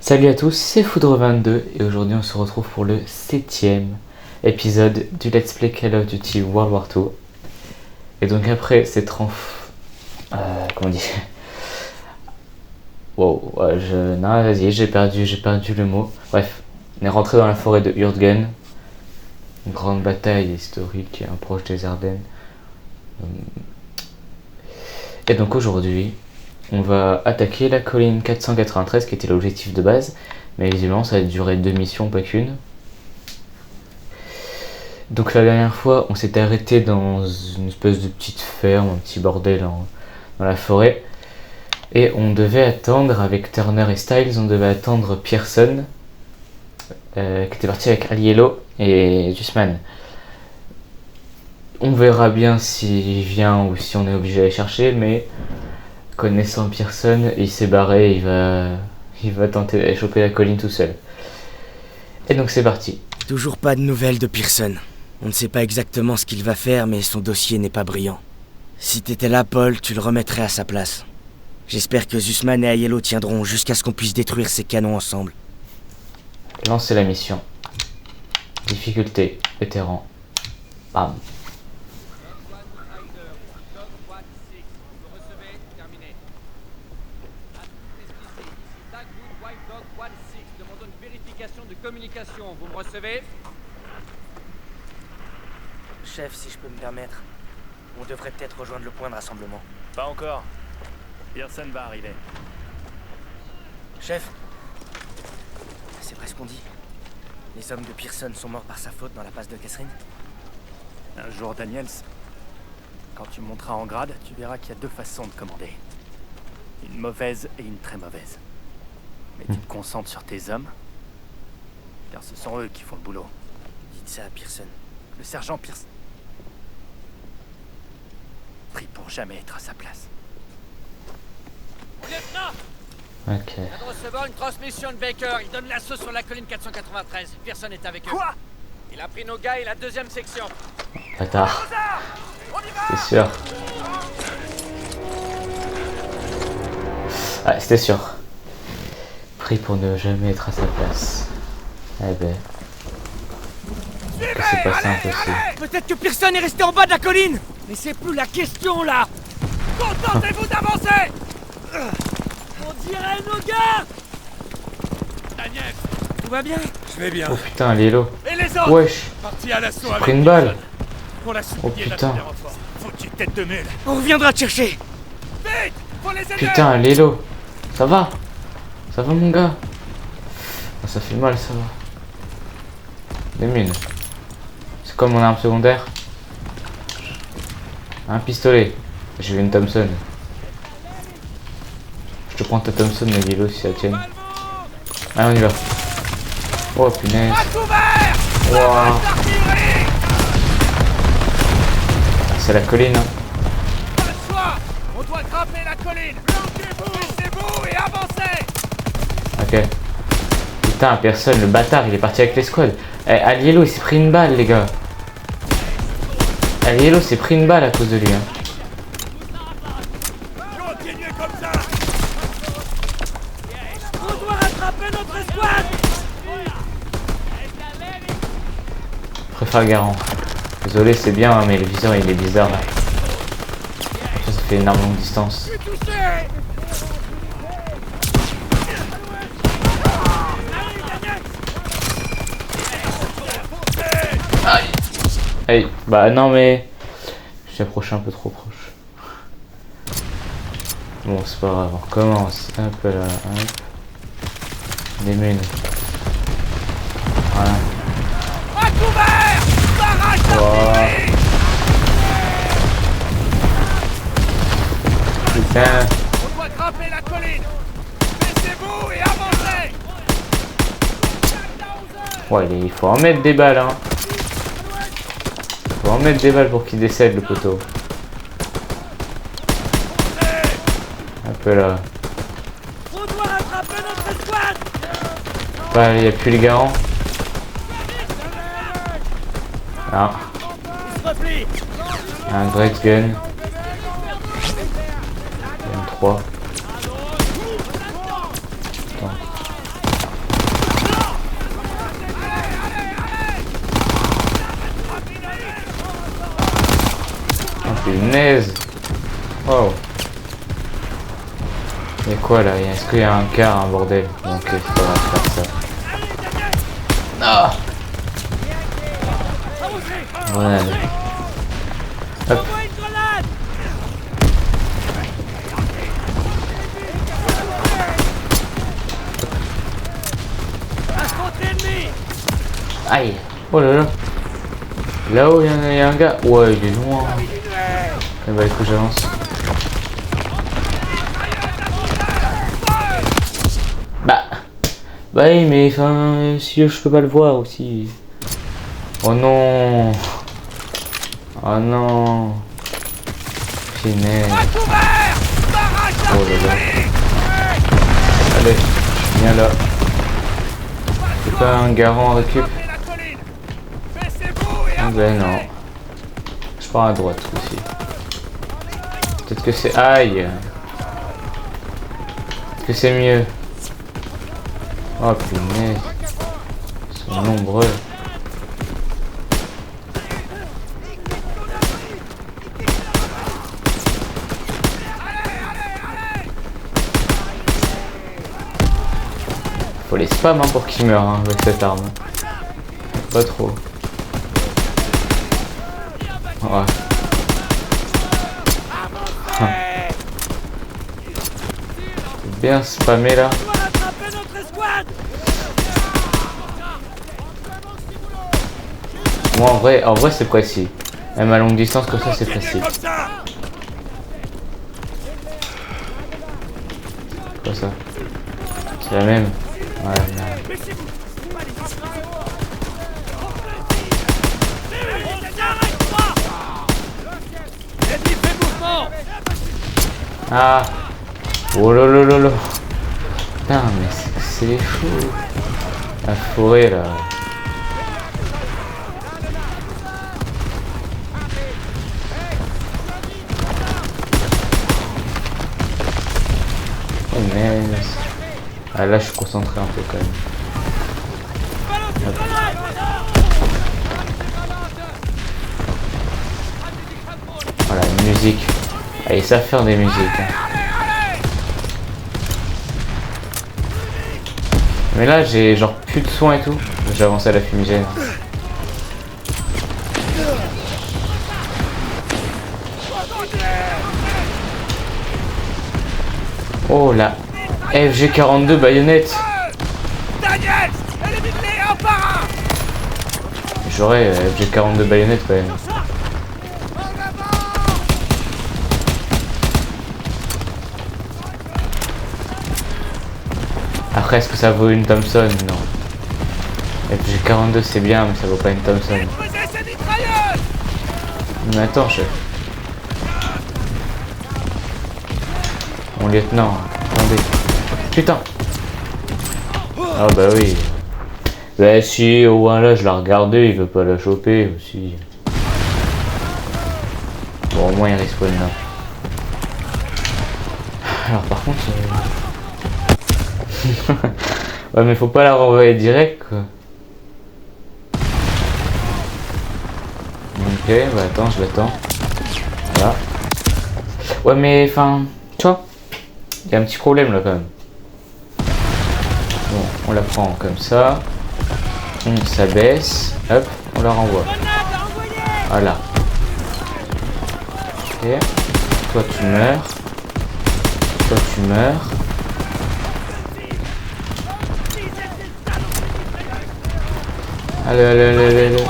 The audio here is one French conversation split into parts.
Salut à tous, c'est Foudre22 et aujourd'hui on se retrouve pour le 7ème épisode du Let's Play Call of Duty World War II. Et donc après cette comment dire. Wow, non vas-y, j'ai perdu le mot. Bref, on est rentré dans la forêt de Hurtgen. Une grande bataille historique proche des Ardennes. Et donc aujourd'hui, on va attaquer la colline 493 qui était l'objectif de base, mais visiblement ça va durer 2 missions, pas qu'une. Donc la dernière fois, on s'était arrêté dans une espèce de petite ferme, un petit bordel dans la forêt, et on devait attendre avec Turner et Styles, on devait attendre Pearson, qui était parti avec Aliello et Zussman. On verra bien s'il vient ou si on est obligé d'aller chercher, mais connaissant Pearson, il s'est barré, il va tenter d'aller choper la colline tout seul. Et donc c'est parti. Toujours pas de nouvelles de Pearson. On ne sait pas exactement ce qu'il va faire, mais son dossier n'est pas brillant. Si t'étais là, Paul, tu le remettrais à sa place. J'espère que Zussman et Aiello tiendront jusqu'à ce qu'on puisse détruire ces canons ensemble. Lancez la mission. Difficulté, vétéran. Bam. De communication, vous me recevez? Chef, si je peux me permettre, on devrait peut-être rejoindre le point de rassemblement. Pas encore. Pearson va arriver. Chef, c'est vrai ce qu'on dit. Les hommes de Pearson sont morts par sa faute dans la passe de Catherine. Un jour, Daniels, quand tu monteras en grade, tu verras qu'il y a 2 façons de commander. Une mauvaise et une très mauvaise. Mais tu te concentres sur tes hommes, car ce sont eux qui font le boulot. Dites ça à Pearson. Le sergent Pearson prie pour jamais être à sa place. Lieutenant! Ok. Je viens de recevoir une transmission de Baker. Il donne l'assaut sur la colline 493. Pearson est avec eux. Quoi? Il a pris nos gars et la 2e section. Bâtard. C'est sûr. Ouais, c'était sûr. Pris pour ne jamais être à sa place. Eh ben. Que s'est passé impossible. Peut-être que Pearson est resté en bas de la colline. Mais c'est plus la question, là. Contentez-vous d'avancer! On dirait nos gars. Daniel! Tout va bien? Je vais bien. Oh putain, Aliello. Et les autres? Wesh. Parti à l'assaut J'ai avec pris une balle. Pour la Oh putain. Foutu tête de mule. On reviendra te chercher. Vite! Faut les aider! Putain, Aliello. Ça va? Ça va mon gars? Ah, ça fait mal, ça va. Des mines. C'est comme mon arme secondaire. Un pistolet. J'ai vu une Thompson. Je te prends ta Thompson, Aliello, si ça tienne. Allez, on y va. Oh punaise. Wow. C'est la colline. Hein. Pas le choix! On doit grimper la colline! Baissez-vous et avancez! Ok. Putain, personne, le bâtard, il est parti avec les squads. Eh, Aliello, il s'est pris une balle, les gars. Aliello s'est pris une balle à cause de lui. Hein. Continuez comme ça. On doit rattraper notre escouade. Je préfère Garand. Désolé, c'est bien, hein, mais le viseur, il est bizarre. Là. Ça fait une arme longue distance. Hey, bah non mais je suis approché un peu trop proche. Bon c'est pas grave, on recommence. Un peu là, hop. Des mines. Voilà. À couvert! Barrage Voilà. d'artillerie! Putain. On doit grimper la colline! Baissez-vous et avancez! Ouais, il faut en mettre des balles hein. Faut en mettre des balles pour qu'il décède le poteau. Un peu là. On doit rattraper notre escouade. Bah, il n'y a plus les garants. Ah. Un Great Gun. M3. Attends. Oh punaise. Wow. Et quoi là? Est-ce qu'il y a un car, un bordel? Donc il faudra faire ça. Ah. Grenade. Hop. Aïe. Oh là là. Là-haut il y a un gars. Ouais il est loin. Eh bah écoute j'avance. Bah oui mais enfin si je peux pas le voir aussi. Oh non. Oh non. Finesse. Oh là là. Allez, viens là. C'est pas un garant en récup? Ah ben non. Je prends à droite aussi. Peut-être que c'est... Aïe. Peut-être que c'est mieux. Oh punaise. Ils sont nombreux. Faut les spams hein, pour qu'ils meurent hein, avec cette arme. Pas trop. Ouais. C'est bien spammé là. Moi en vrai c'est précis. Même à longue distance comme ça c'est précis. Quoi ça? C'est la même. Ouais, non. Ah. Oh là là là là. Putain mais c'est fou. La forêt là. Oh mais... Ah là je suis concentré un peu quand même. Hop. Voilà, musique. Ah, ils savent faire des musiques. Hein. Mais là j'ai genre plus de soins et tout. J'ai avancé à la fumigène. Oh là. FG42 baïonnette. J'aurais FG42 baïonnette quand même. Après est-ce que ça vaut une Thompson? Non. FG42 c'est bien mais ça vaut pas une Thompson. Mais attends chef. Mon lieutenant, attendez. Putain. Ah bah oui. Bah si au moins là je l'ai regardé, il veut pas la choper aussi. Bon au moins il respawn là. Alors par contre... ouais mais faut pas la renvoyer direct quoi. Ok bah attends je l'attends. Voilà. Ouais mais enfin... Tu vois, il y a un petit problème là quand même. Bon, on la prend comme ça. On s'abaisse. Hop, on la renvoie. Voilà. Ok. Toi tu meurs. Toi tu meurs. Allez, allez, allez, allez, allez.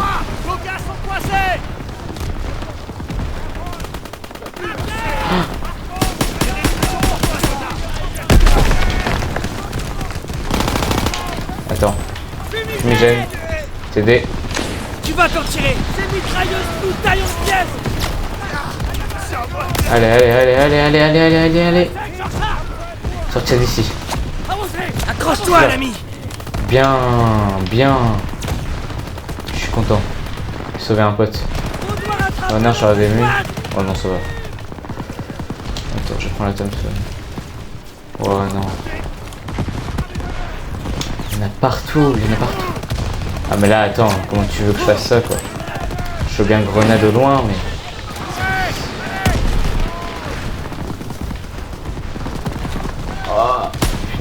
Attends. Fumigène. TD. Tu vas t'en tirer. Ces mitrailleuses nous taillent en pièces. Allez, allez, allez, allez, allez, allez, allez, allez, allez. Sortir d'ici. Accroche-toi, l'ami. Bien, bien. Je suis content. J'ai sauvé un pote. Oh non, je suis arrivé mieux. Oh non, ça va. Attends, je prends la Thompson. Oh non. Il y en a partout, il y en a partout. Ah mais là, attends, comment tu veux que je fasse ça quoi? Je veux bien grenade au loin, mais...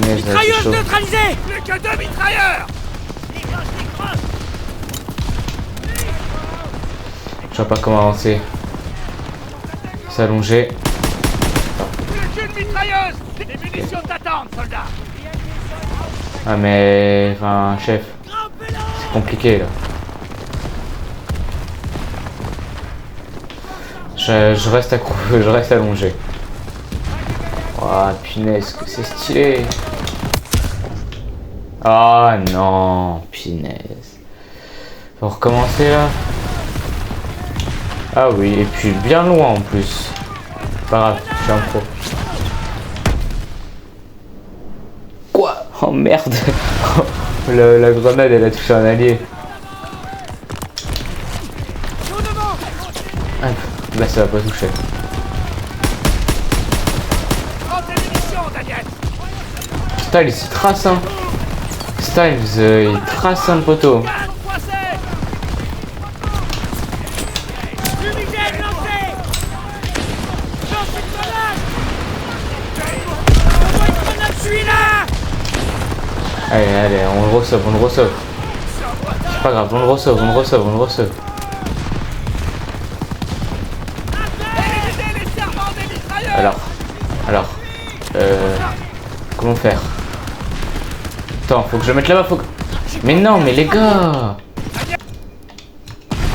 punaise, là, c'est Mitrailleuse chaud. neutralisée. Plus que 2 mitrailleurs. Je vois pas comment avancer. S'allonger. Plus qu'une mitrailleuse. Des munitions t'attendent, soldat. Ah mais... Enfin, chef. C'est compliqué, là. Je reste je reste allongé. Oh punaise, que c'est stylé. Oh non, punaise. Faut recommencer là. Ah oui, et puis bien loin en plus. Pas grave, je suis un pro. Quoi? Oh merde. La grenade elle a touché un allié. Ah, là ça va pas toucher. Prends tes munitions, Daniel. Styles il trace hein. Styles il trace un poteau. Fumigène lancé. Lance une grenade. Envoie une grenade, je suis là. Allez, allez, on le resauve, on le resauve. C'est pas grave, on le resauve, on le resauve, on le resauve. Éliminez les servants des mitrailleurs. Alors, comment faire? Attends, faut que je le mette là-bas, faut que... Mais non, mais les gars!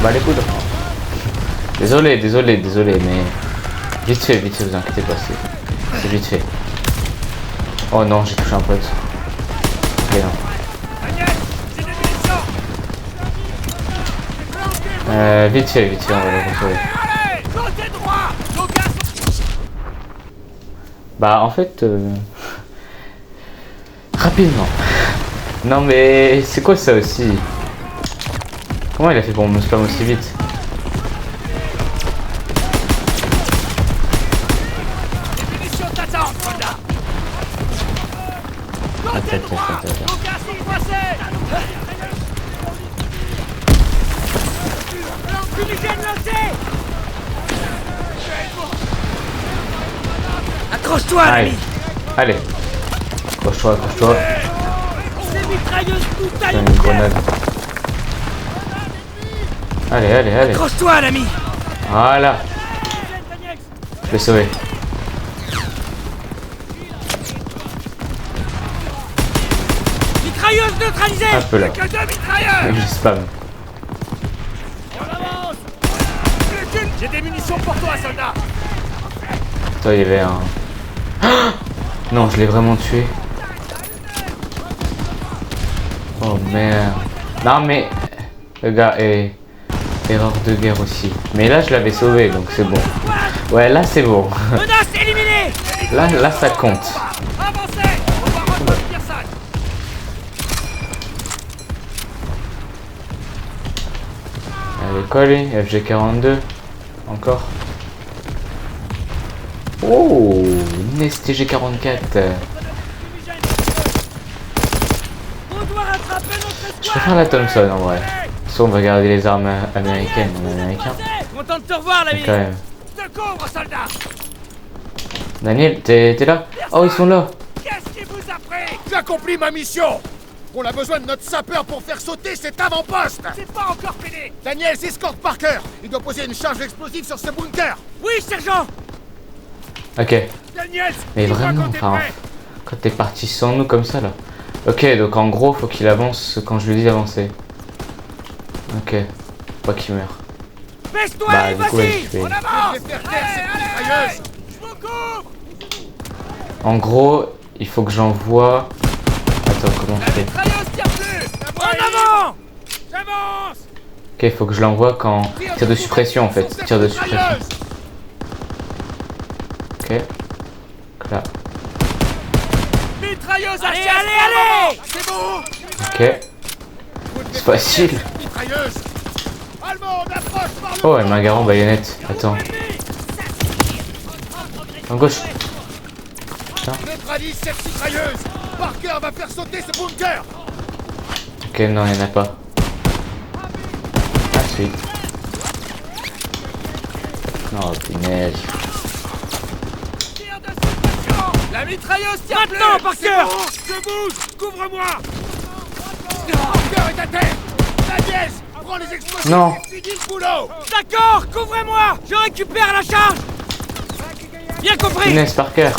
Bah les coudes. Désolé, mais... Vite fait, vous inquiétez pas, c'est vite fait. Oh non, j'ai touché un pote. Ok, non. Daniel, j'ai des munitions. Vite fait, on va le retrouver. Allez, côté droit. Nos gars sont... Bah en fait... Rapidement. Non mais c'est quoi ça aussi? Comment il a fait pour me spam aussi vite? Les munitions t'attendent, soldat. Côté Attends. droit. Nos gars sont coincés. Fumigène lancé. Accroche-toi, Allez, l'ami. allez. Accroche-toi. Ces mitrailleuses nous J'ai taillent une grenade. Allez. Accroche-toi, l'ami. Voilà. Je l'ai sauvé. Mitrailleuse neutralisée. Un peu là. Que 2 mitrailleurs. Et je spam. On avance. Plus qu'une. J'ai des munitions pour toi, soldat. Toi, il y avait un... Ah non, je l'ai vraiment tué. Oh merde. Non mais... Le gars est... Erreur de guerre aussi. Mais là, je l'avais sauvé, donc c'est bon. Ouais, là, c'est bon. Menace éliminée. Là, ça compte. Avancez. On va rejoindre Pearson. Allez, quoi lui? FG42. Encore. Oh, une STG44. On doit rattraper notre Je escouade. préfère la Thompson en vrai. Soit on va garder les armes américaines, Content de te revoir, mais l'ami. quand même. Je te couvre, soldat. Daniel, t'es là? Oh, ils sont là. Qu'est-ce qui vous a pris? J'ai accompli ma mission. On a besoin de notre sapeur pour faire sauter cet avant-poste. C'est pas encore fini. Daniel, escorte Parker. Il doit poser une charge explosive sur ce bunker. Oui, sergent. Ok. Daniel, Mais dis-moi vraiment, quand t'es enfin, prêt. quand t'es parti sans nous comme ça là. Ok, donc en gros, faut qu'il avance quand je lui dis d'avancer. Ok. Pas qu'il meure. Baisse-toi Bah, et du coup, ouais, vas-y. je fais- On avance. Je vais faire taire cette mitrailleuse. Je vous couvre. En gros, il faut que j'envoie... Attends, comment je fais? Mitrailleuse tire plus. En avant. J'avance. Ok, il faut que je l'envoie quand... Tir de suppression en fait. Tir de suppression. Ok. Donc là. Mitrailleuse à allez. C'est bon. Ok. C'est facile. Mitrailleuse. Allemand, on approche par le... Oh, elle m'a un garant baïonnette. Attends. En gauche. Neutralise cette mitrailleuse. Parker va faire sauter ce bunker. Ok, non, il n'y en a pas. Ah, si. Oh, punaise. Tire de suppression. La mitrailleuse tire Maintenant, plus. Parker! C'est bon, je bouge. Couvre-moi. Parker est à terre. Daniels, prends les explosifs. Non. et finis le boulot. D'accord, couvrez-moi! Je récupère la charge! Bien compris! Inès Parker.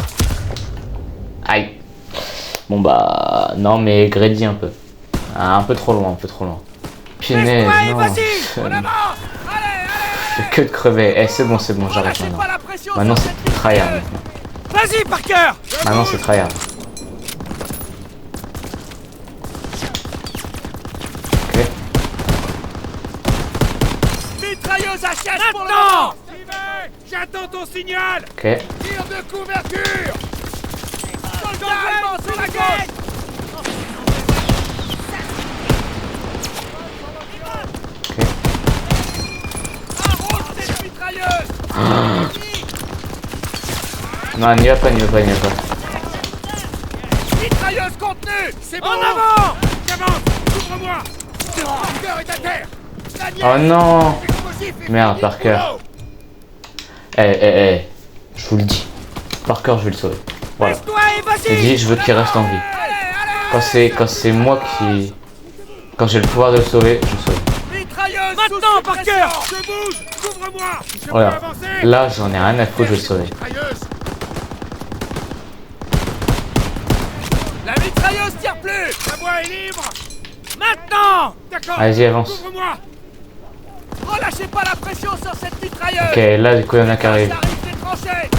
Aïe. Bon bah non mais Grady un peu. Ah, un peu trop loin, un peu trop loin. Punaise, Laisse-toi et non. vas-y. En avant. Allez, allez. Que de crever. Eh c'est bon, j'arrête Relâchez maintenant. pas la pression Maintenant sur c'est cette tryhard mitrailleuse. maintenant. Vas-y, Parker! Maintenant c'est tryhard. Ok. Mitrailleuse à chasse pour le Maintenant. moment. J'attends ton signal. Ok. Tire de couverture. Soldat allemand sur la gauche. Ok. Arrose cette mitrailleuse. Non, n'y va pas, n'y va pas, n'y va pas. Mitrailleuse contenue. C'est bon. En avant! J'avance. Couvre-moi. Parker est à terre. Daniel, Oh non. explosif et Merde, finis le Parker. boulot. Eh, je vous le dis. Parker, je vais le sauver. Voilà. Laisse-toi et J'ai vas-y! dit, je veux qu'il reste en vie. Allez, allez. Quand c'est moi qui... Quand j'ai le pouvoir de le sauver, je le sauve. Mitrailleuse Maintenant, sous Parker. suppression. Je bouge. Couvre-moi. Je peux Voilà. avancer. Là, j'en ai rien à foutre, je vais le sauver. Mitrailleuse. La mitrailleuse tire plus. La voie est libre. Maintenant! D'accord. Vas-y, avance. Couvre-moi. Relâchez pas la pression sur cette mitrailleuse. Ok, là, du coup, il y en a qui arrivent. Ça arrive des tranchées.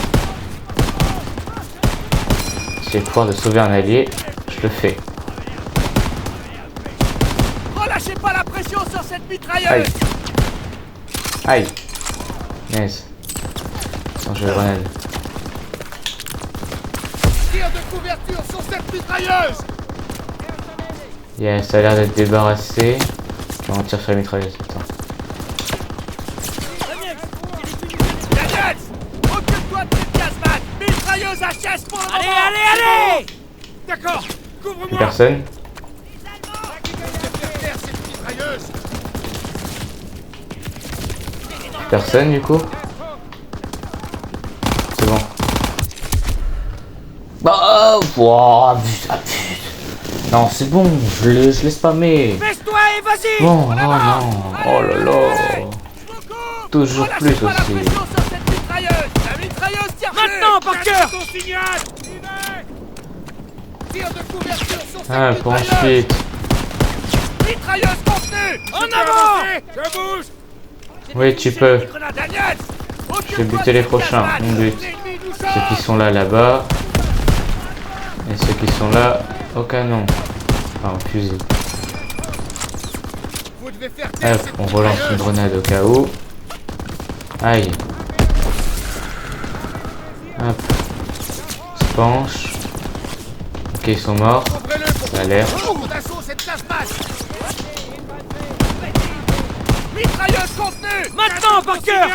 Si j'ai le pouvoir de sauver un allié, je le fais. Relâchez pas la pression sur cette Aïe. mitrailleuse. Aïe. Nice. Non, je vais grenade. Tire de couverture sur cette mitrailleuse. Yeah, ça a l'air d'être débarrassé. On tire sur la mitrailleuse, attends. Daniels, occupe-toi de cette casemate. Mitrailleuse à chasse pour le Allez, moment. allez, allez! D'accord. Plus Couvre-moi. personne. Faire taire cette mitrailleuse. Personne, du coup. C'est bon. Bah, wow, putain. Non, c'est bon, je l'ai spammé. Baisse-toi et vas-y! Bon, oh non, oh là là. Toujours Relâchez plus pas la aussi. pression sur cette mitrailleuse. La mitrailleuse tire plus. Maintenant, Parker! Ton signal. Tire de couverture sur cette Ah, pour mitrailleuse. ensuite. Mitrailleuse contenue. En Je peux avant. avancer. Je bouge. Oui, tu peux. Daniels, Je vais buter les prochains, mon but. Ceux qui sont là-bas. Et ceux qui sont là, au canon. Enfin, au fusil. Vous devez faire taire Hop, cette on relance une mitrailleuse. grenade au cas où. Aïe. Hop. On se penche. Ok, ils sont morts. Ouvrez-le pour Ça a l'air. prendre d'assaut cette casse-passe. Mitrailleuse contenue. Maintenant, Parker!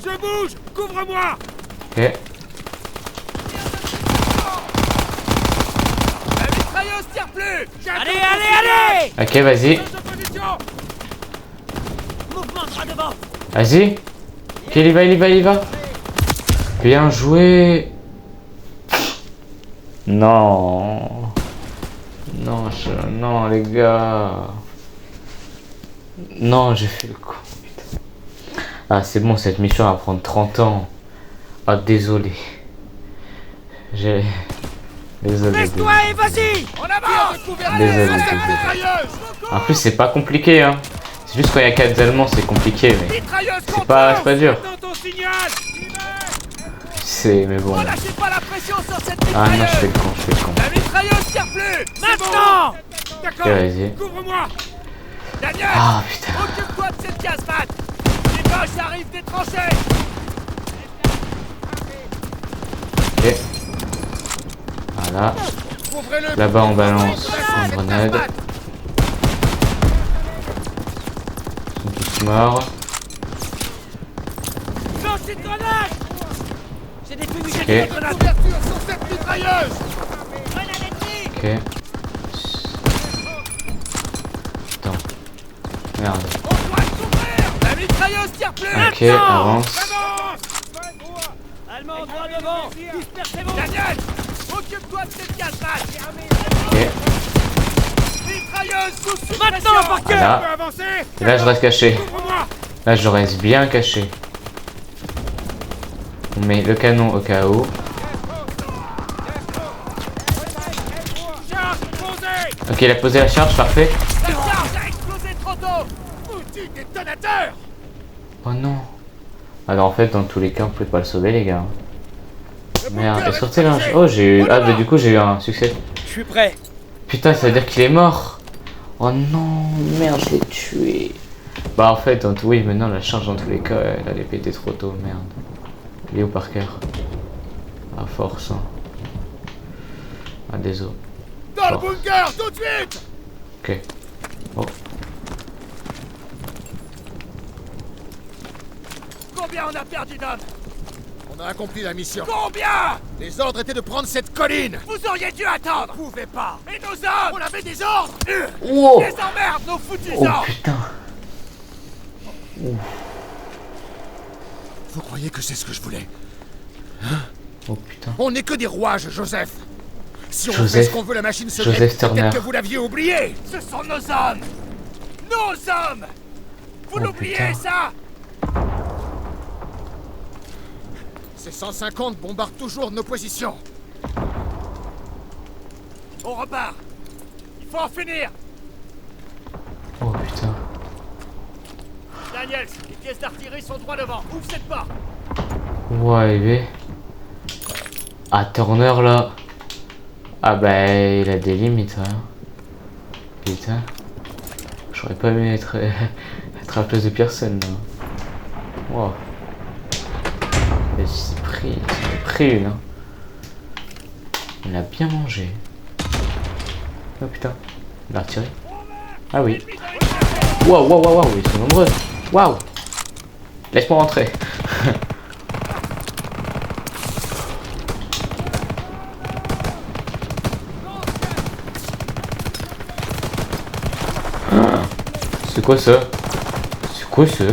Je bouge. Couvre-moi. Ok. La mitrailleuse tire plus. J'attends Allez, ton allez, allez! Ok, vas-y. signal. Position. Mouvement droit devant! Vas-y. Ok, il y va. Bien joué. Non. Non, les gars. Non, j'ai fait le coup. Putain. Ah, c'est bon, cette mission va prendre 30 ans. Ah, désolé. Désolé. Baisse-toi et vas-y! En avant. Désolé. Mitrailleuse. En plus, c'est pas compliqué, hein. C'est juste quand il y a 4 Allemands, c'est compliqué, mais Mitrailleuse c'est pas dur. Attends ton signal. Mais bon. Relâchez pas la pression sur cette Ah non, mitrailleuse. je fais le con. La mitrailleuse tire plus. Maintenant! D'accord. Ok, vas-y. Couvre-moi. Daniel, Ah, putain. occupe-toi de cette casemate. Les Boches arrivent des tranchées. Ok. Voilà. Ouvrez-le. Là-bas, on balance une grenade. Ils sont tous morts. Lance cette grenade! J'ai des fumigènes Ok. de grenade! Couverture sur cette mitrailleuse. Grenade électrique! Ok. Attends. Merde. On doit s'ouvrir. La mitrailleuse tire plus. Ok, avance. Avance. Allemand droit devant! Dispersez-vous! Daniel, occupe là. On peut avancer. Et là, je reste caché. Couvre-moi. Là, je reste bien caché. On met le canon au cas où. Charge, posez. Ok, il a posé la charge, parfait. La charge a explosé trop tôt. Maudit détonateur. Oh non. Ah non, en fait, dans tous les cas, on peut pas le sauver, les gars. Merde, et sortez là. Oh, j'ai eu. Ah, bah du coup, j'ai eu un succès. Je suis prêt. Putain, ça veut dire qu'il est mort. Oh non, merde, je l'ai tué. Bah, en fait, oui, maintenant, la charge, dans tous les cas, elle allait péter trop tôt, merde. Il est où, Parker? À force, hein. Ah, désolé. Dans le bunker, tout de suite. Ok. Oh. Combien on a perdu d'hommes? On a accompli la mission. Combien? Les ordres étaient de prendre cette colline. Vous auriez dû attendre. Vous pouvez pas. Et nos hommes? On avait des ordres. Wow. Les emmerdes, nos foutus Oh ordres. putain. Vous croyez que c'est ce que je voulais? Oh putain. On n'est que des rouages, Joseph. Si on Joseph. fait ce qu'on veut, la machine se Joseph jette. Turner. Peut-être que vous l'aviez oublié. Ce sont nos hommes. Nos hommes. Vous Oh, l'oubliez, putain. ça? Ces 150 bombardent toujours nos positions. On repart. Il faut en finir. Oh putain. Daniels, les pièces d'artillerie sont droit devant. Ouvre cette porte. Ouais, bébé. Ah, Turner là. Ah bah, il a des limites, hein. Putain. J'aurais pas aimé être à la place de Pearson là. Wow. Il s'est pris une. Hein. Il a bien mangé. Oh putain. Il a retiré. Ah oui. Waouh, waouh, waouh, waouh, ils sont nombreux. Waouh. Laisse-moi rentrer. C'est quoi ça? C'est quoi ça?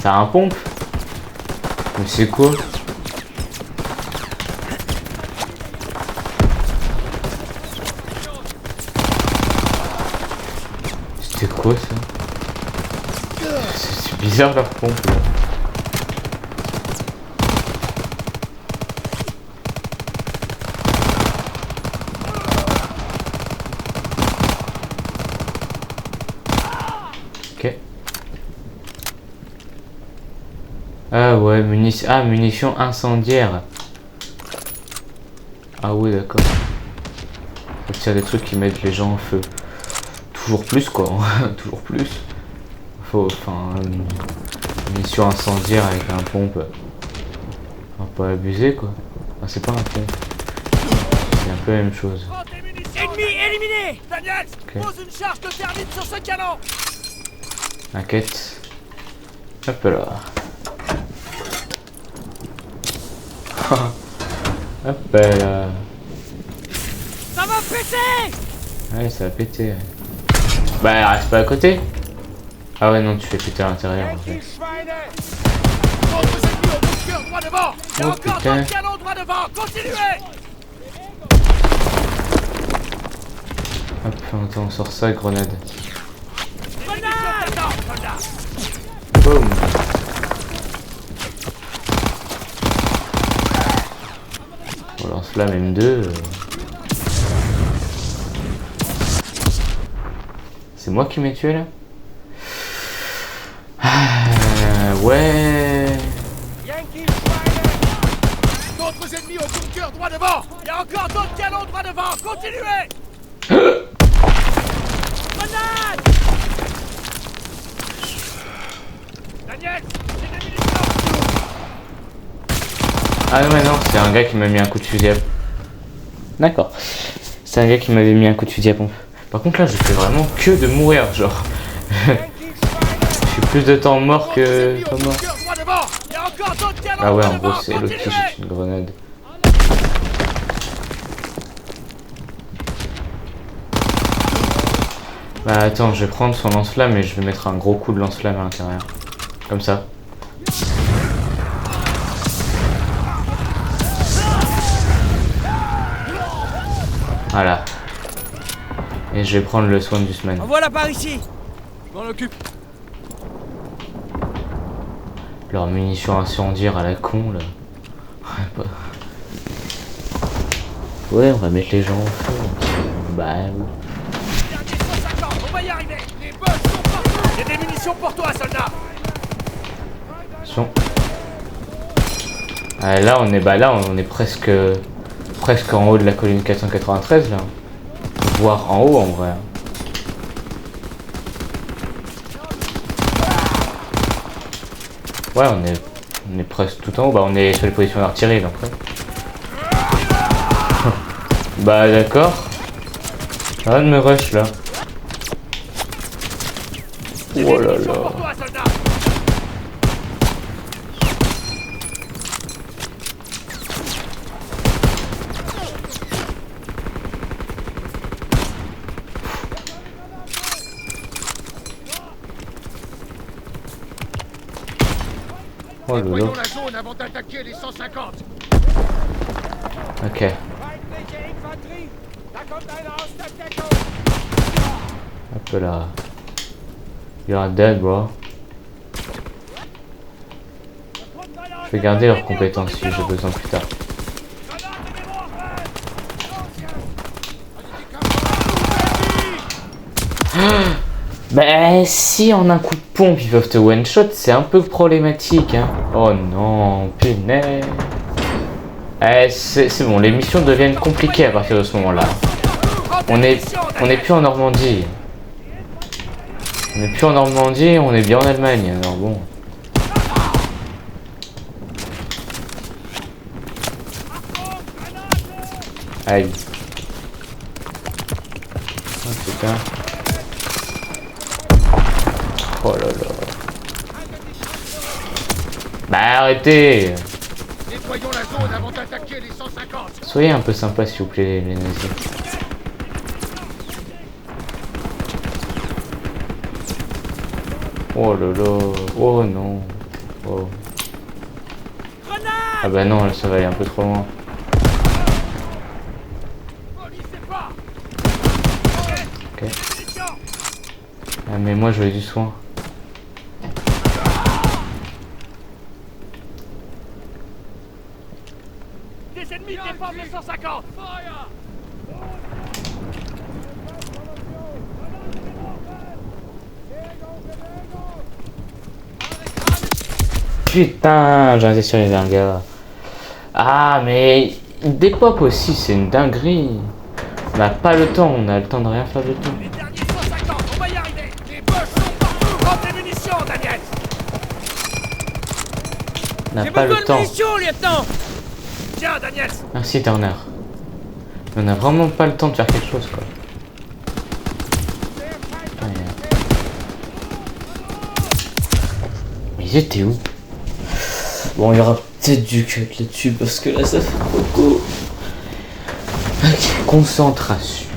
Ça a un pompe? Mais c'est quoi? C'était quoi ça? C'est bizarre leur pompe là. Ok. Ah ouais, munitions incendiaires. Ah ouais, d'accord. Faut tirer des trucs qui mettent les gens en feu. Toujours plus quoi, toujours plus. Enfin, munitions incendiaires avec un pompe. On va pas abuser quoi. Ah, c'est pas un pompe. C'est un peu la même chose. Ennemi éliminé. Daniels, Ok. pose une charge de thermite sur ce canon. Inquiète. Hop là. Hop là. Ça va péter. Ouais, ça va péter. Ouais. Bah, reste pas à côté. Ah ouais, non, tu fais péter à l'intérieur en fait. D'autres ennemis au bunker droit devant. Il y a Oh, encore putain. d'autres canons droit devant. Continuez. Hop, attends, on sort ça, grenade. Grenade. Soldat. Boum. On lance la même deux. C'est moi qui m'ai tué là? Ouais. D'autres ennemis au bunker droit devant. Il y a encore d'autres canons droit devant. Continuez. Grenade. Daniel, j'ai des munitions. Ah ouais, non, c'est un gars qui m'a mis un coup de fusil à... D'accord. C'est un gars qui m'avait mis un coup de fusil à pompe. Par contre là, je fais vraiment que de mourir, genre. Je suis plus de temps mort D'autres que ennemis au pas mort. bunker droit devant. Il y a encore d'autres canons Ah ouais, droit en gros, devant. c'est l'autre qui Continuez. jette une grenade. Bah attends, je vais prendre son lance-flamme et je vais mettre un gros coup de lance-flamme à l'intérieur. Comme ça. Voilà. Et je vais prendre le soin du semaine. Envoie-la par ici. Je m'en occupe. Leur munitions incendiaires à la con là. Ouais, on va mettre les gens au feu. Bah oui. Dernier 150, on va y arriver. Les boss sont partout. J'ai des munitions pour toi, soldat. Attention. Ah, là on est presque en haut de la colline 493 là. Voire en haut en vrai. Ouais, on est presque tout en haut. Bah on est sur les positions d'artillerie donc ouais. Bah d'accord. Arrête de me rush là. Oh là là. Pour toi, soldat. Oh là là. Voyons la zone avant d'attaquer les 150. Ok. Hop là. You're dead, bro. Je vais garder leurs compétences si j'ai besoin plus tard. Bah si en un coup de pompe ils peuvent te one shot, c'est un peu problématique hein. Oh non, punaise. C'est bon, les missions deviennent compliquées à partir de ce moment-là. On est plus en Normandie. On est plus en Normandie, on est bien en Allemagne, alors bon. Aïe. Oh putain. Oh là là. Bah arrêtez. Nettoyons la zone avant d'attaquer les 150. Soyez un peu sympa s'il vous plaît les nazis. Oh là là. Oh non. Oh. Ah bah non, là, ça va aller un peu trop loin. Ok. Ah mais moi je veux du soin. Des ennemis défendent les 150. Putain, j'ai insisté sur les gars. Ah mais des pop aussi, c'est une dinguerie. On n'a pas le temps, on a le temps de rien faire du tout. Les derniers 150, on va y arriver. Les boss sont partout. Prends tes munitions, Daniel. On n'a pas le temps. Munitions, lieutenant. Tiens, Daniel. Merci Turner. On n'a vraiment pas le temps de faire quelque chose quoi. Ah, mais ils étaient où? Bon, il y aura peut-être du cut là-dessus parce que là ça fait beaucoup. Ok, concentration.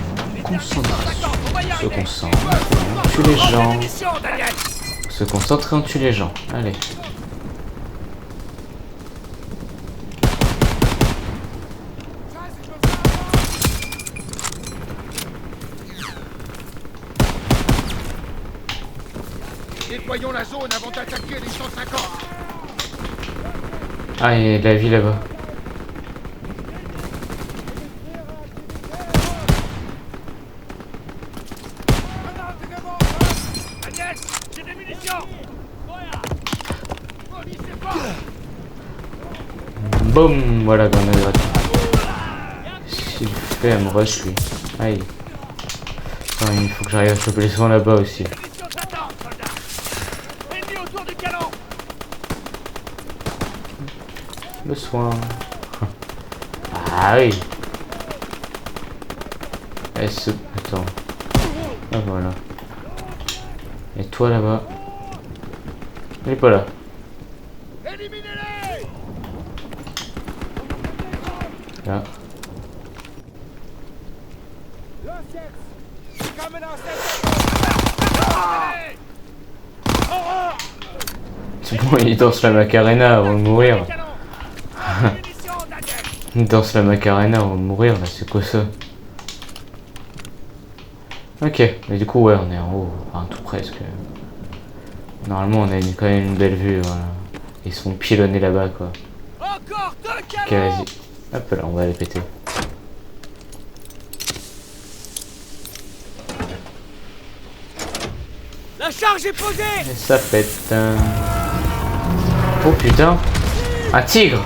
Concentration. On se concentre. On tue les gens. On se concentre et on tue les gens. Allez. Nettoyons la zone avant d'attaquer les 150. Ah, il y a de la vie là-bas. Daniel, j'ai des munitions. Boum, voilà, grenade gratuite. S'il fait, elle me rush lui. Aïe. Attends, il faut que j'arrive à choper les soins là-bas aussi. Munitions t'attendent, soldat. Ennemis autour du canon. Le soin. Ah oui. Attends. Ah voilà. Et toi là-bas. Il est pas là. Éliminez-les. Là. C'est bon, il danse la Macarena avant de mourir. Il danse la Macarena avant de mourir là, c'est quoi ça? Ok, mais du coup, ouais, on est en haut, enfin tout presque. Normalement, on a quand même une belle vue, voilà. Ils sont pilonnés là-bas, quoi. Encore 2 Ok, canons. vas-y. Hop là, on va les péter. La charge est posée. Et ça pète. Oh putain. Un tigre.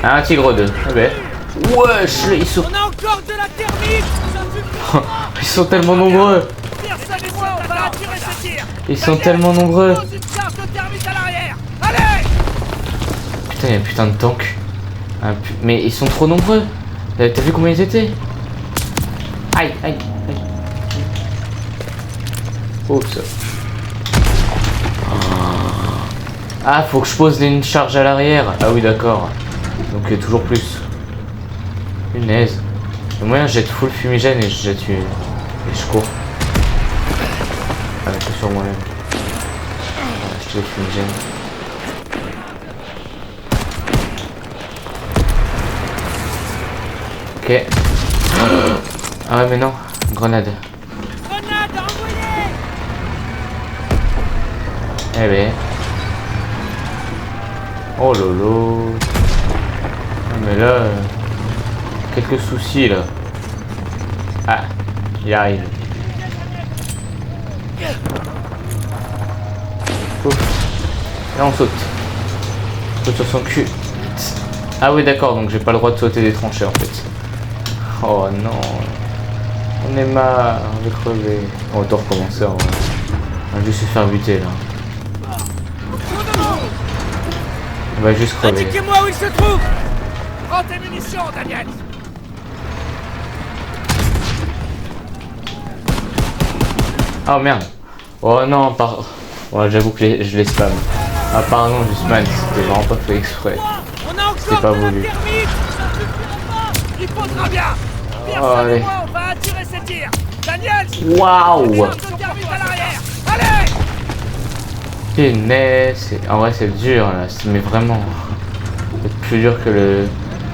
Ah, un tigre 2. Ah ben. Wesh, ils sont... On a encore de la thermite. Ils sont tellement nombreux. Personne et moi, on va attirer ce tir. Ils sont tellement nombreux. Pose une charge de thermite à l'arrière. Allez. Putain, il y a putain de tank. Mais ils sont trop nombreux. T'as vu combien ils étaient? Aïe, aïe, aïe. Oh, ça. Ah, faut que je pose une charge à l'arrière. Ah oui, d'accord. Donc toujours plus. Punaise. Le moyen, je jette full fumigène et je jette une... Et je cours. Ah, mais c'est sur moi-même. Je le fumigène. Ok. Ah ouais, mais non. Grenade. Grenade envoyée. Eh ben. Oh lolo. Ah, mais là... quelques soucis là. Ah, il arrive. Ouf. Là on saute. On saute sur son cul. Ah oui d'accord, donc j'ai pas le droit de sauter des tranchées en fait. Oh non. On est marre, on va crever. On va tout recommencer en vrai. On va juste se faire buter là. On va juste crever. Indiquez-moi où il se trouve. Prends tes munitions, Daniel. Oh merde. Oh non, ouais, j'avoue que je les spam. Ah pardon, Jusman, c'était vraiment pas fait exprès. On a C'était encore pas de la voulu. thermite. Ça suffira pas. Il faudra bien. Oh, Personne allez. et moi, on va attirer ces tirs. Daniel. Waouh. Charge de thermite à l'arrière. Allez. Punaise, en vrai c'est dur là, mais vraiment. C'est plus dur que le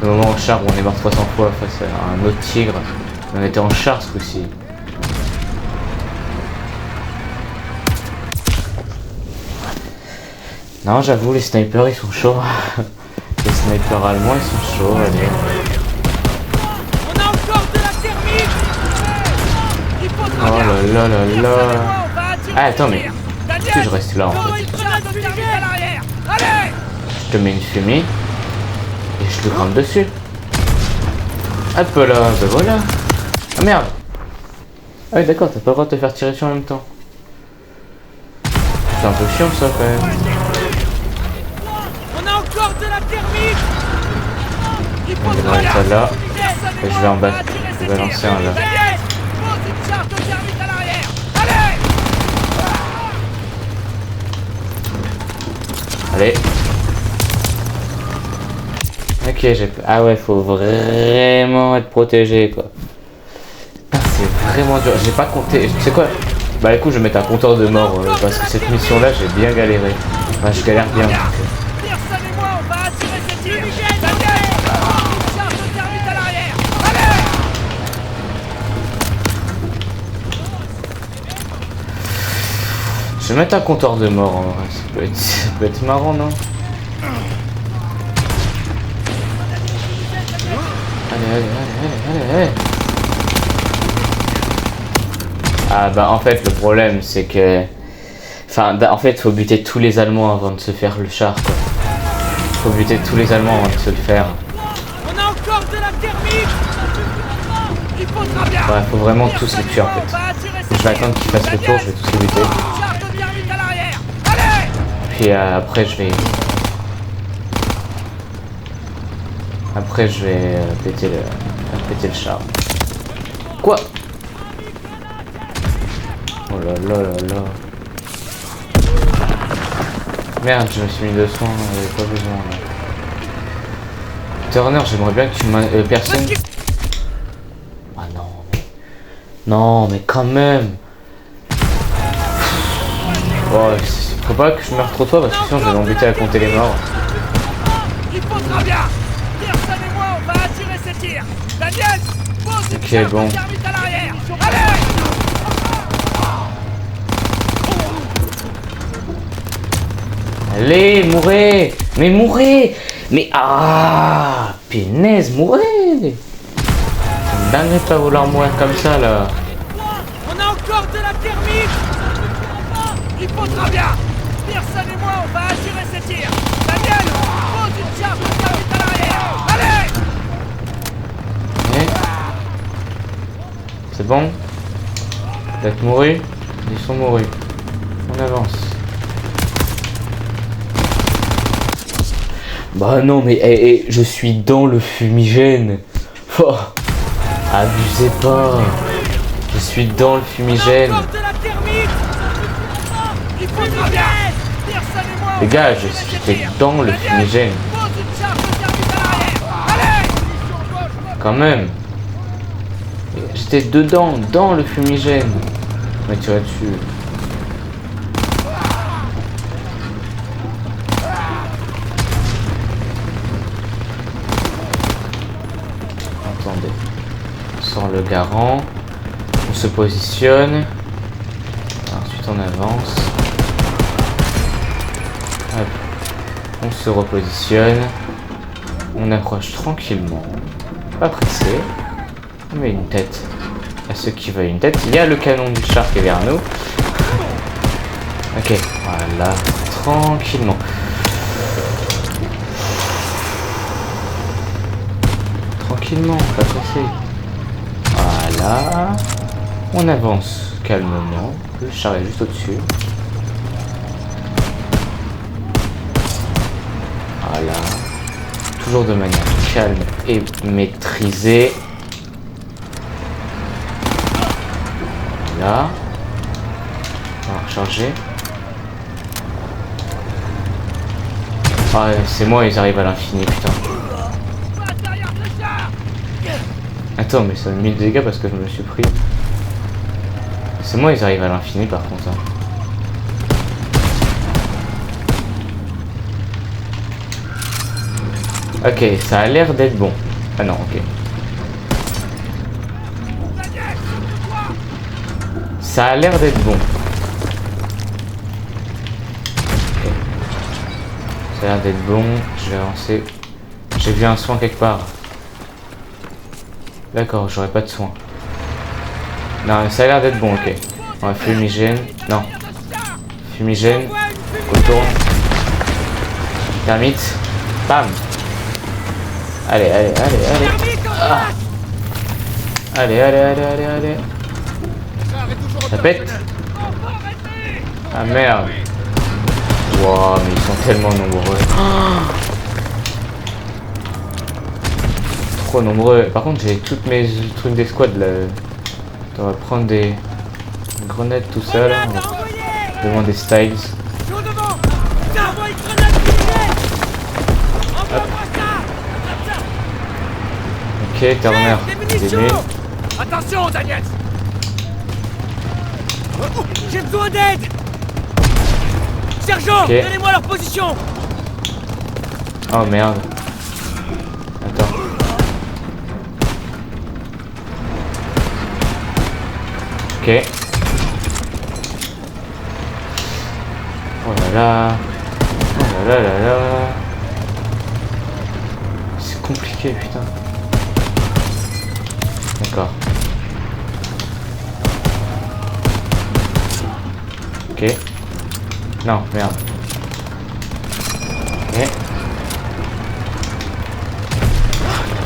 moment en char où on est mort 300 fois face à un autre tigre. On était en char ce coup-ci. Non, j'avoue, les snipers ils sont chauds. Les snipers allemands ils sont chauds, allez. On a encore de la thermite. Il faudra Oh bien. là là là Personne et là. moi, on va attirer Ah, attends, ces mais tirs. si Daniel. je reste là en Prends fait. une grenade de thermite à l'arrière. Allez. Je te mets une fumée et je te grimpe dessus. Hop là, ben voilà. Ah merde. Ah oui d'accord, t'as pas le droit de te faire tirer dessus en même temps. C'est un peu chiant ça quand même. On a encore de la thermite. Il On faudra va bien. mettre ça là. Personne et Et je moi, vais en on bas. va attirer Je ces vais tirs. lancer un là. Daniel, pose une charge de thermite à l'arrière. Allez. Allez. Ok, j'ai... Ah ouais, faut vraiment être protégé, quoi. Putain, c'est vraiment dur. J'ai pas compté... Tu sais quoi? Bah écoute, je vais mettre un compteur de mort, parce que cette mission-là, j'ai bien galéré. Enfin, je galère bien. Personne et moi, on va attirer ces tirs. Daniel, pose une charge de thermite à l'arrière. Allez. Je vais mettre un compteur de mort, en vrai. Ça peut être marrant, non? Allez. Ah bah en fait le problème c'est que... Enfin en fait faut buter tous les Allemands avant de se faire le char quoi. Faut buter tous les Allemands avant de se le faire. On a encore de la thermite. Il faudra bien. Ouais faut vraiment tous les tuer en fait. Je vais attendre qu'ils fassent le tour, je vais tous les buter. Charge de thermite à l'arrière. Allez. Puis après je vais... Après je vais péter le char. Quoi? Oh là là là là. Merde, je me suis mis de soin, j'avais pas besoin là. Turner, j'aimerais bien que tu m'as... personne... Ah non, mais... Non, mais quand même. Oh, faut pas que je meure trop tôt parce que sinon je vais m'embêter à compter les morts. Il faudra bien. Personne et moi, on va attirer ces tirs. Daniel, pose une Ok, charge bon. de thermite à l'arrière. Allez. Allez, mourrez. Mais mourrez. Mais ah, pénaise, mourrez. C'est une dinguerie de pas vouloir mourir comme ça, là. On a encore de la thermite. Il faudra bien. Personne et moi, on va assurer ces tirs. Daniel, pose une charge de thermite à l'arrière. Allez. C'est bon? Vous êtes mourus? Ils sont mourus. On avance. Bah non mais je suis dans le fumigène. Oh, abusez pas. Je suis dans le fumigène. Les gars, j'étais dans le fumigène. Quand même. J'étais dedans, dans le fumigène. On m'a tiré dessus. Attendez. On sort le garant. On se positionne. Ensuite on avance. Hop. On se repositionne. On approche tranquillement. Pas pressé. On met une tête à ceux qui veulent une tête. Il y a le canon du char qui est vers nous. Ok, voilà. Tranquillement. Tranquillement, pas pressé. Voilà. On avance calmement. Le char est juste au-dessus. Voilà. Toujours de manière calme et maîtrisée. Là. On va recharger. Ah, c'est moi, ils arrivent à l'infini, putain. Attends, mais ça a mis de dégâts parce que je me suis pris. C'est moi, ils arrivent à l'infini par contre. Hein. Ok, ça a l'air d'être bon. Ah non, ok. Ça a l'air d'être bon. Okay. Ça a l'air d'être bon. Je vais avancer. J'ai vu un soin quelque part. D'accord, j'aurais pas de soin. Non, ça a l'air d'être bon, ok. On va fumigène. Non. Fumigène. Retourne. Thermite. Bam. Allez, allez, allez, allez. Ah. Allez, allez, allez, allez, allez. Ça pète. Ah merde. Wow, mais ils sont tellement nombreux. Oh, trop nombreux. Par contre, j'ai toutes mes trucs d'escouade là. On va prendre des grenades tout ça là. On va demander Styles. Hop. Ok, Turner. Des nuls. Attention, Daniel. J'ai besoin d'aide. Sergent, okay. Donnez-moi leur position. Oh merde. Attends. Ok. Oh là là. Oh là là là là. C'est compliqué, putain. D'accord. Ok. Non, merde. Ok.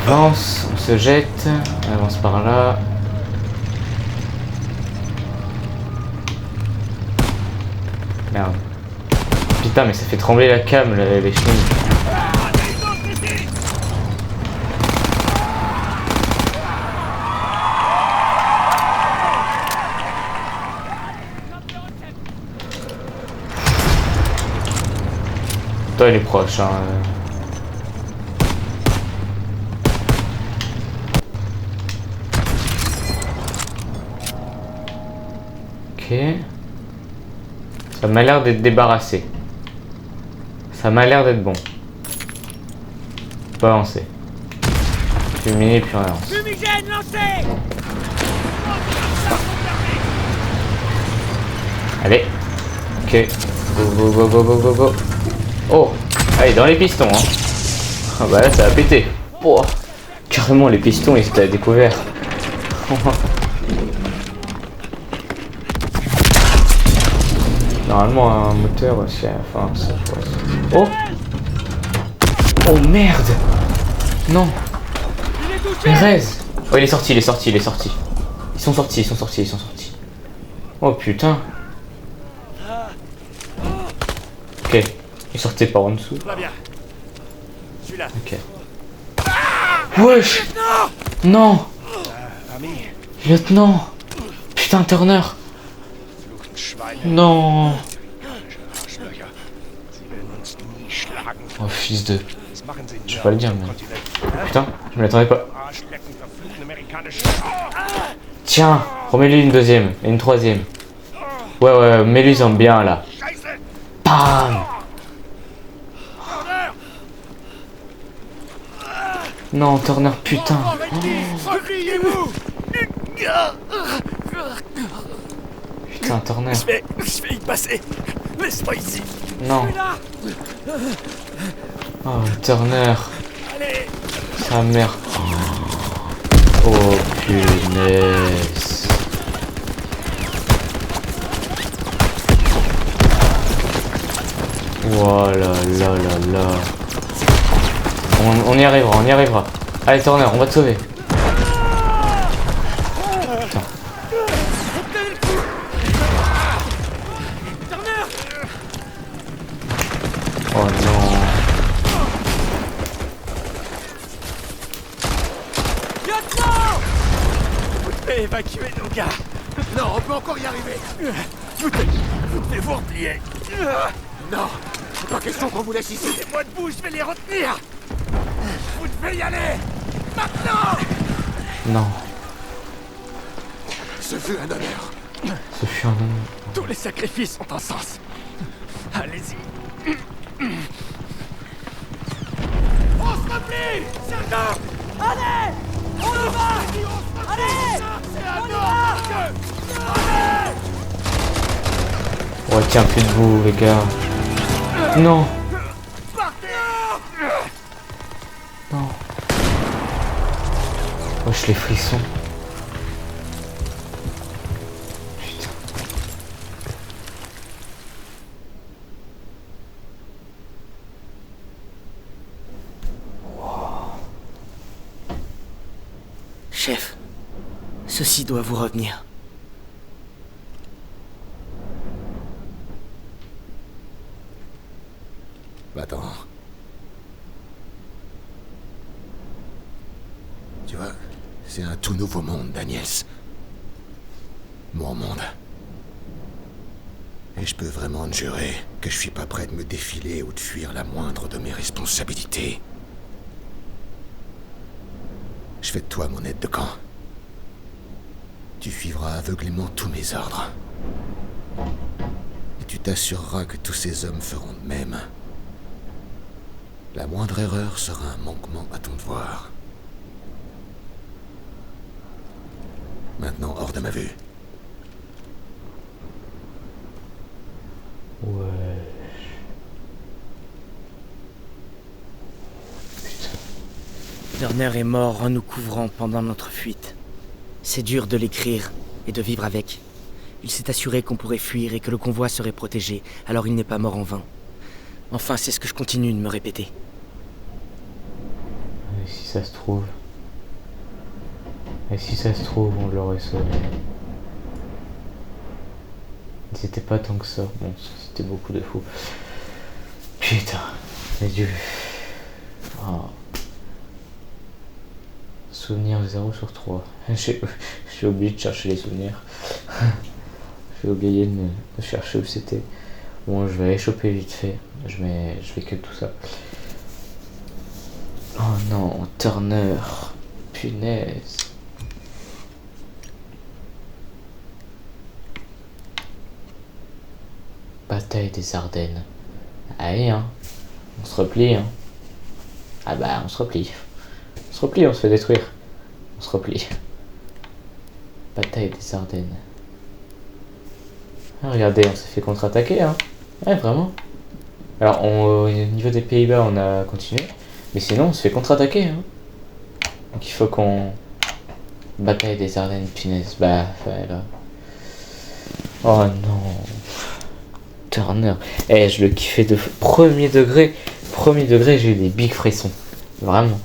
On avance, on se jette, on avance par là. Merde. Putain, mais ça fait trembler la cam, les chenilles. Toi, il est proche, hein. Ok. Ça m'a l'air d'être débarrassé. Ça m'a l'air d'être bon. On peut avancer. Fuminer, puis on avance. Fumigène lancé. Allez. Ok. Go, go, go, go, go, go, go. Oh, allez, dans les pistons, hein. Ah bah là, ça va péter. Oh, carrément, les pistons, ils étaient à découvert. Normalement, un moteur aussi, enfin, ça passe. Oh! Oh merde! Non! Perez! Oh, il est sorti, il est sorti, il est sorti. Ils sont sortis, ils sont sortis, ils sont sortis. Oh putain! Ok, il sortait par en dessous. Va bien. Je suis là. Ok. Wesh! Non! Lieutenant! Putain, Turner! Non! Oh fils de... Je vais pas le dire mais... Putain, je me l'attendais pas. Tiens, remets-lui une deuxième et une troisième. Ouais, mets-lui en bien là. Bam! Non, Turner, putain. Putain, Turner. Je vais y passer. Laisse-moi ici. Non. Oh, Turner. Allez. Sa mère. Oh, punaise. Oh là là là là. On y arrivera, on y arrivera. Allez, Turner, on va te sauver. Oh non. Vous devez évacuer nos gars. Non, on peut encore y arriver. Vous devez vous replier. Non, c'est pas question qu'on vous laisse ici. Laissez-moi debout, je vais les retenir. Vous devez y aller. Maintenant. Non. Ce fut un honneur. Ce fut un honneur. Tous les sacrifices ont un sens. Allez-y. On se replie. Sergent. Allez. On y va. Allez. On y va. Allez. Oh, tiens, plus de vous, les gars. Non. Non. Wesh, les frissons. Putain. Chef, ceci doit vous revenir. Va-t'en. Tu vois, c'est un tout nouveau monde, Daniels. Mon monde. Et je peux vraiment te jurer que je suis pas prêt de me défiler ou de fuir la moindre de mes responsabilités. Je fais de toi mon aide de camp. Tu suivras aveuglément tous mes ordres. Et tu t'assureras que tous ces hommes feront de même. La moindre erreur sera un manquement à ton devoir. Maintenant, hors de ma vue. Ouais. Turner est mort en nous couvrant pendant notre fuite. C'est dur de l'écrire et de vivre avec. Il s'est assuré qu'on pourrait fuir et que le convoi serait protégé, alors il n'est pas mort en vain. Enfin, c'est ce que je continue de me répéter. Et si ça se trouve... Et si ça se trouve, on l'aurait sauvé. C'était pas tant que ça. Bon, c'était beaucoup de fous. Putain, mais Dieu. Oh. Souvenir 0/3. J'ai oublié de chercher les souvenirs. J'ai oublié de chercher où c'était. Bon, je vais aller choper vite fait. Je vais que tout ça. Oh non, Turner. Punaise. Bataille des Ardennes. Allez, hein. On se replie, hein. Ah bah, on se replie. On se replie, on se fait détruire. On se replie. Bataille des Ardennes. Ah, regardez, on s'est fait contre-attaquer, hein. Ouais, vraiment. Alors, au niveau des Pays-Bas, on a continué. Mais sinon, on se fait contre-attaquer. Hein. Donc, il faut qu'on... Bataille des Ardennes, punaise. Bah, ouais, là. Oh non. Turner. Eh, je le kiffais de premier degré. Premier degré, j'ai eu des big frissons. Vraiment.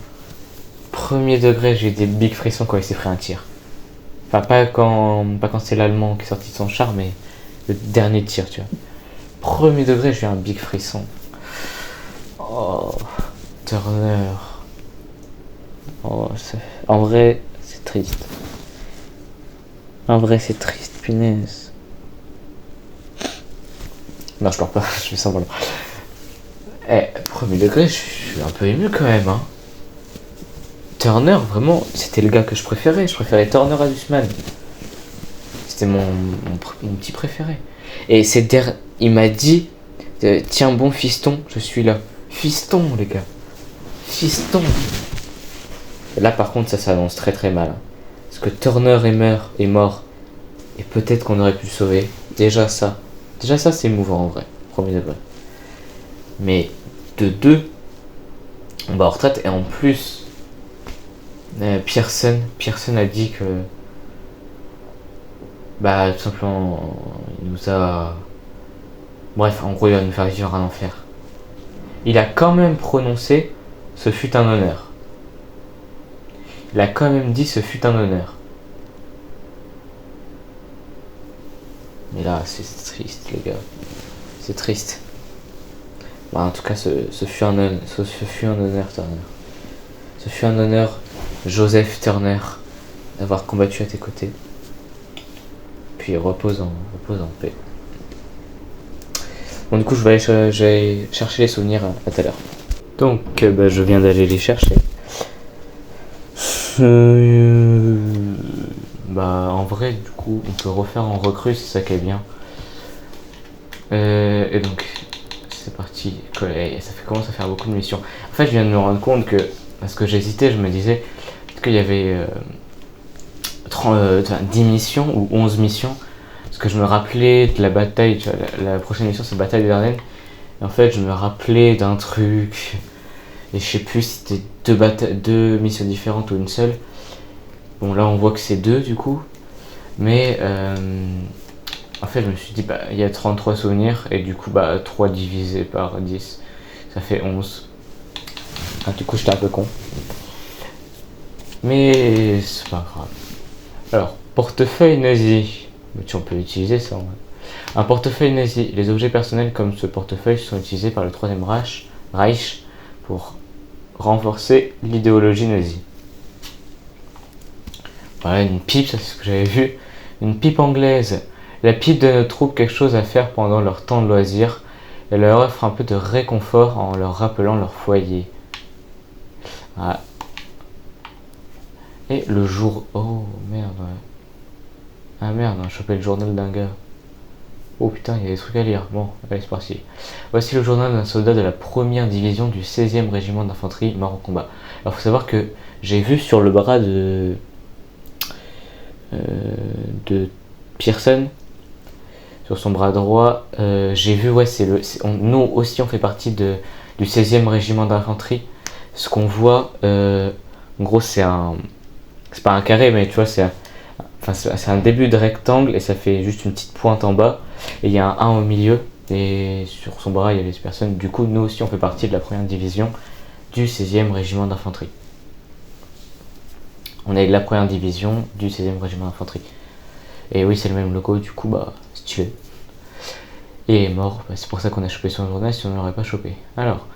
Premier degré, j'ai eu des big frissons quand il s'est pris un tir. Enfin, pas quand c'est l'Allemand qui est sorti de son char, mais le dernier tir, tu vois. Premier degré, j'ai eu un big frisson. Oh, Turner. Oh, en vrai, c'est triste. En vrai, c'est triste, punaise. Non, je pleure pas, je fais semblant. Eh, premier degré, je suis un peu ému quand même, hein. Turner, vraiment, c'était le gars que je préférais. Je préférais Turner à Zussman. C'était mon petit préféré. Et il m'a dit, tiens bon fiston, je suis là. Fiston, les gars. Fiston. Et là, par contre, ça s'annonce très très mal. Hein. Parce que Turner est mort. Et peut-être qu'on aurait pu le sauver. Déjà ça, c'est émouvant en vrai. Premier degré. Mais de deux, on va en retraite. Et en plus, Pearson a dit que... Bah, tout simplement, il nous a... Bref, en gros, il va nous faire vivre un enfer. Il a quand même prononcé « Ce fut un honneur ». Il a quand même dit « Ce fut un honneur ». Mais là, c'est triste, les gars. C'est triste. Bah, en tout cas, ce fut un honneur, Turner. Ce fut un honneur, Joseph Turner, d'avoir combattu à tes côtés. Puis repose en paix. Bon, du coup, je vais aller chercher les souvenirs à tout à l'heure. Donc, je viens d'aller les chercher. En vrai, du coup, on peut refaire en recrue, c'est ça qui est bien. Et donc, c'est parti. Ça commence à faire beaucoup de missions. En fait, je viens de me rendre compte que, parce que j'hésitais, je me disais qu'il y avait 10 missions ou 11 missions. Parce que je me rappelais de la bataille, tu vois, la prochaine mission c'est Bataille des Ardennes. Et en fait, je me rappelais d'un truc. Et je sais plus si c'était deux missions différentes ou une seule. Bon, là on voit que c'est 2 du coup. Mais en fait, je me suis dit, il y a 33 souvenirs. Et du coup, 3 divisé par 10, ça fait 11. Ah, du coup, j'étais un peu con. Mais c'est pas grave. Alors, portefeuille nazi. On peut utiliser ça. Ouais. Un portefeuille nazi. Les objets personnels comme ce portefeuille sont utilisés par le Troisième Reich pour renforcer l'idéologie nazie. Voilà, une pipe, ça c'est ce que j'avais vu. Une pipe anglaise. La pipe de nos troupes quelque chose à faire pendant leur temps de loisir. Elle leur offre un peu de réconfort en leur rappelant leur foyer. Voilà. Et le jour... Oh merde, ouais. Ah merde, on a chopé le journal d'un gars. Oh putain, il y a des trucs à lire. Bon, allez, c'est parti. Voici le journal d'un soldat de la 1re division du 16e régiment d'infanterie mort au combat. Alors, faut savoir que j'ai vu sur le bras de Pearson, sur son bras droit, j'ai vu, ouais, nous aussi, on fait partie du 16e régiment d'infanterie. Ce qu'on voit, en gros, c'est pas un carré, mais tu vois, c'est un début de rectangle et ça fait juste une petite pointe en bas et il y a un 1 au milieu et sur son bras il y a les personnes. Du coup, nous aussi on fait partie de la 1re division du 16e régiment d'infanterie. On est de la 1re division du 16e régiment d'infanterie. Et oui, c'est le même logo, du coup, stylé. Et il est mort, c'est pour ça qu'on a chopé son journal, si on ne l'aurait pas chopé. Alors,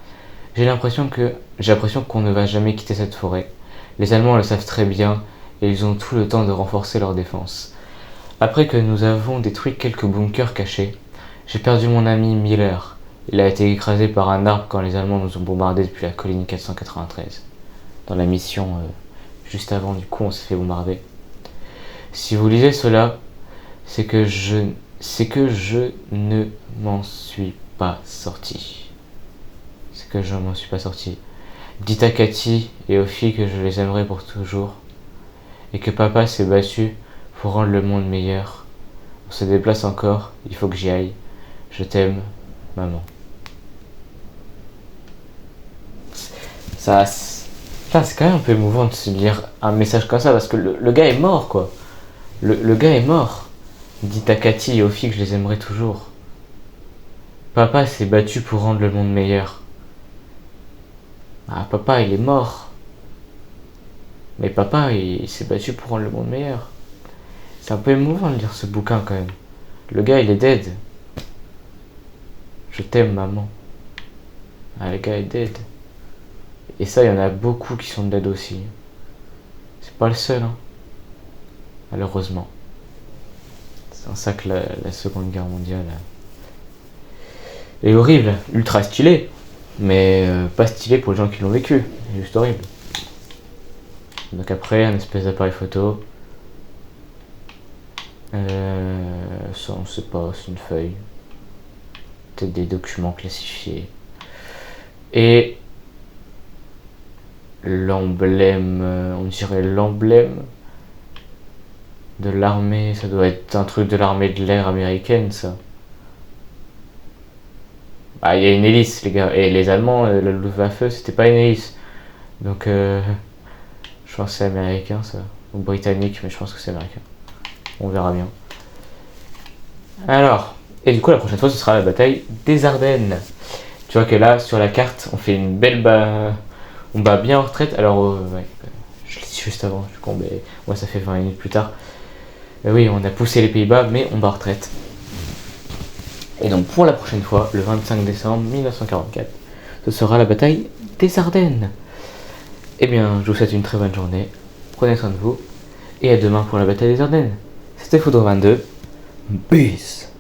j'ai l'impression qu'on ne va jamais quitter cette forêt. Les Allemands le savent très bien. Et ils ont tout le temps de renforcer leur défense. Après que nous avons détruit quelques bunkers cachés, j'ai perdu mon ami Miller. Il a été écrasé par un arbre quand les Allemands nous ont bombardés depuis la colline 493. Dans la mission juste avant, du coup, on s'est fait bombarder. Si vous lisez cela, c'est que je ne m'en suis pas sorti. Dites à Cathy et aux filles que je les aimerai pour toujours. Et que papa s'est battu pour rendre le monde meilleur. On se déplace encore, il faut que j'y aille. Je t'aime, maman. Putain, c'est quand même un peu émouvant de se lire un message comme ça parce que le gars est mort quoi. Le gars est mort. Dit à Cathy et aux filles que je les aimerai toujours. Papa s'est battu pour rendre le monde meilleur. Ah, papa, il est mort. Mais papa, il s'est battu pour rendre le monde meilleur. C'est un peu émouvant de lire ce bouquin quand même. Le gars, il est dead. Je t'aime, maman. Ah, le gars est dead. Et ça, il y en a beaucoup qui sont dead aussi. C'est pas le seul, hein. Malheureusement. C'est en ça que la Seconde Guerre mondiale est horrible, ultra stylé, mais pas stylé pour les gens qui l'ont vécu, c'est juste horrible. Donc après, un espèce d'appareil photo. Ça on sait pas, c'est une feuille. Peut-être des documents classifiés. Et l'emblème, on dirait l'emblème de l'armée, ça doit être un truc de l'armée de l'air américaine, ça. Ah, il y a une hélice, les gars. Et les Allemands, la Luftwaffe, c'était pas une hélice. Donc, je pense que c'est américain, ça. Ou britannique, mais je pense que c'est américain. On verra bien. Alors, et du coup, la prochaine fois, ce sera la bataille des Ardennes. Tu vois que là, sur la carte, on fait une belle on bat bien en retraite. Alors, ouais, je l'ai dit juste avant, je suis con, mais moi, ça fait 20 minutes plus tard. Oui, on a poussé les Pays-Bas, mais on bat en retraite. Et donc pour la prochaine fois, le 25 décembre 1944, ce sera la bataille des Ardennes. Eh bien, je vous souhaite une très bonne journée, prenez soin de vous, et à demain pour la bataille des Ardennes. C'était Foudre 22, peace.